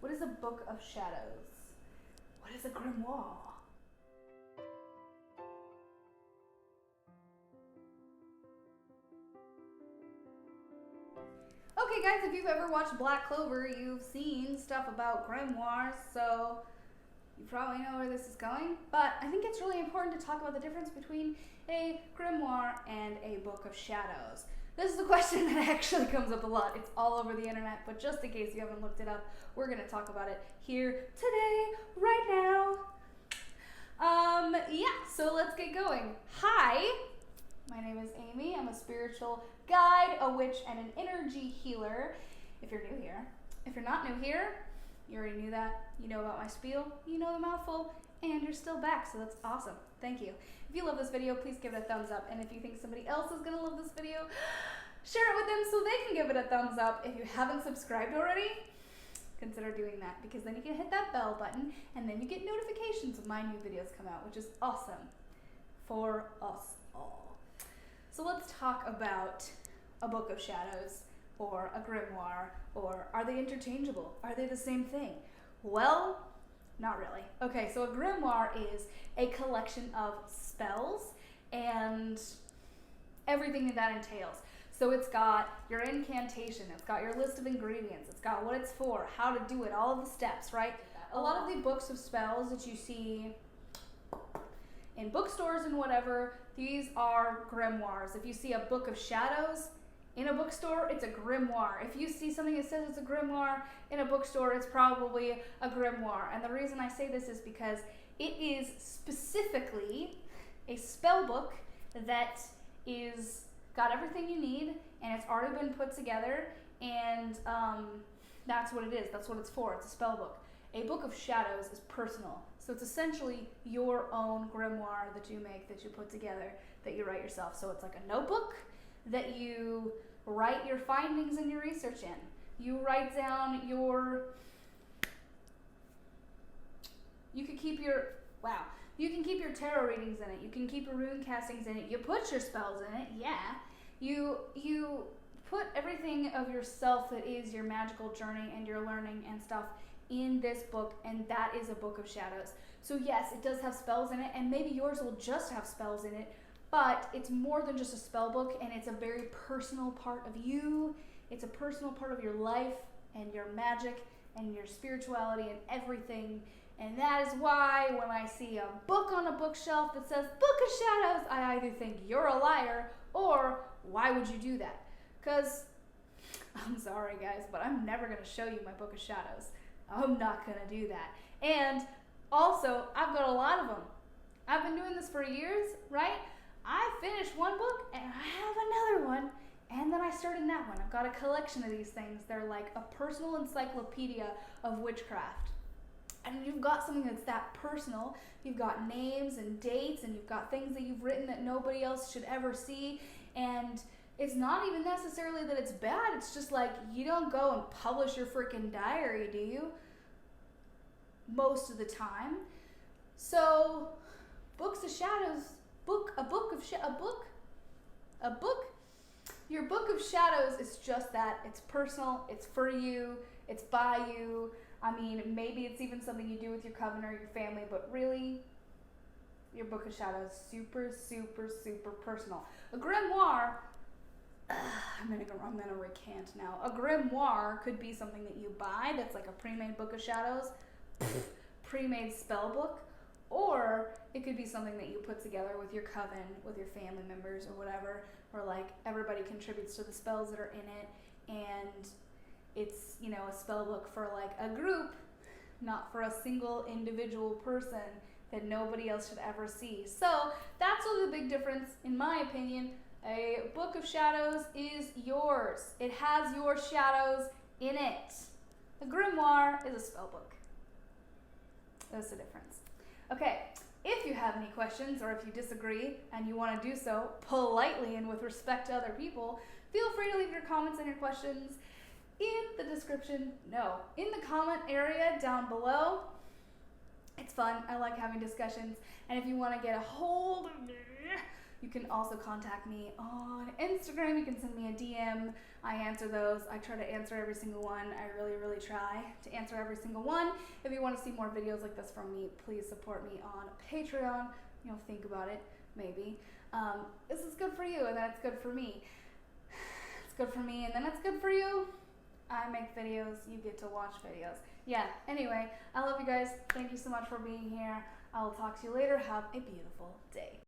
What is a book of shadows? What is a grimoire? Okay guys, if you've ever watched Black Clover, you've seen stuff about grimoires, so you probably know where this is going. But I think it's really important to talk about the difference between a grimoire and a book of shadows. This is a question that actually comes up a lot. It's all over the internet, but just in case you haven't looked it up, we're going to talk about it here today, right now. Yeah, so let's get going. Hi, my name is Amy. I'm a spiritual guide, a witch, and an energy healer, if you're new here. If you're not new here, you already knew that. You know about my spiel, you know the mouthful, and you're still back, so that's awesome. Thank you. If you love this video, please give it a thumbs up, and if you think somebody else is going to love this video, share it with them so they can give it a thumbs up. If you haven't subscribed already, consider doing that, because then you can hit that bell button, and then you get notifications when my new videos come out, which is awesome for us all. So let's talk about a book of shadows, or a grimoire, or are they interchangeable? Are they the same thing? Well, not really. Okay, so a grimoire is a collection of spells and everything that entails. So it's got your incantation, it's got your list of ingredients, it's got what it's for, how to do it, all of the steps, right? A lot of the books of spells that you see in bookstores and whatever, these are grimoires. If you see a book of shadows in a bookstore, it's a grimoire. If you see something that says it's a grimoire in a bookstore, it's probably a grimoire. And the reason I say this is because it is specifically a spell book that is got everything you need, and it's already been put together, and that's what it is. That's what it's for. It's a spell book. A book of shadows is personal. So it's essentially your own grimoire that you make, that you put together, that you write yourself. So it's like a notebook that you write your findings and your research in. You write down your, you can keep your tarot readings in it. You can keep your rune castings in it. You put your spells in it, yeah. You put everything of yourself that is your magical journey and your learning and stuff in this book, and that is a book of shadows. So yes, it does have spells in it, and maybe yours will just have spells in it, but it's more than just a spell book, and it's a very personal part of you. It's a personal part of your life and your magic and your spirituality and everything. And that is why when I see a book on a bookshelf that says Book of Shadows, I either think you're a liar or why would you do that? Because, I'm sorry guys, but I'm never going to show you my Book of Shadows. I'm not going to do that. And also, I've got a lot of them. I've been doing this for years, right? I finished one book and I have another one, and then I started that one. I've got a collection of these things. They're like a personal encyclopedia of witchcraft. And you've got something that's that personal. You've got names and dates, and you've got things that you've written that nobody else should ever see. And it's not even necessarily that it's bad. It's just like, you don't go and publish your freaking diary, do you? Most of the time. So, books of shadows, your book of shadows is just that. It's personal, it's for you, it's by you. I mean, maybe it's even something you do with your coven or your family, but really, your book of shadows, super, super, super personal. A grimoire, I'm gonna recant now. A grimoire could be something that you buy that's like a pre-made book of shadows, pre-made spell book, or it could be something that you put together with your coven, with your family members or whatever, where like everybody contributes to the spells that are in it, and it's, you know, a spell book for like a group, not for a single individual person that nobody else should ever see. So that's really the big difference, in my opinion. A book of shadows is yours. It has your shadows in it. A grimoire is a spell book. That's the difference. Okay, if you have any questions or if you disagree and you want to do so politely and with respect to other people, feel free to leave your comments and your questions in the description. No, in the comment area down below. It's fun. I like having discussions. And if you want to get a hold of me, You can also contact me on Instagram. You can send me a DM. I answer those. I try to answer every single one. I really, really try to answer every single one. If you want to see more videos like this from me, please support me on Patreon. You know, think about it, maybe. This is good for you, and then it's good for me. It's good for me, and then it's good for you. I make videos, you get to watch videos. Yeah, anyway, I love you guys. Thank you so much for being here. I will talk to you later. Have a beautiful day.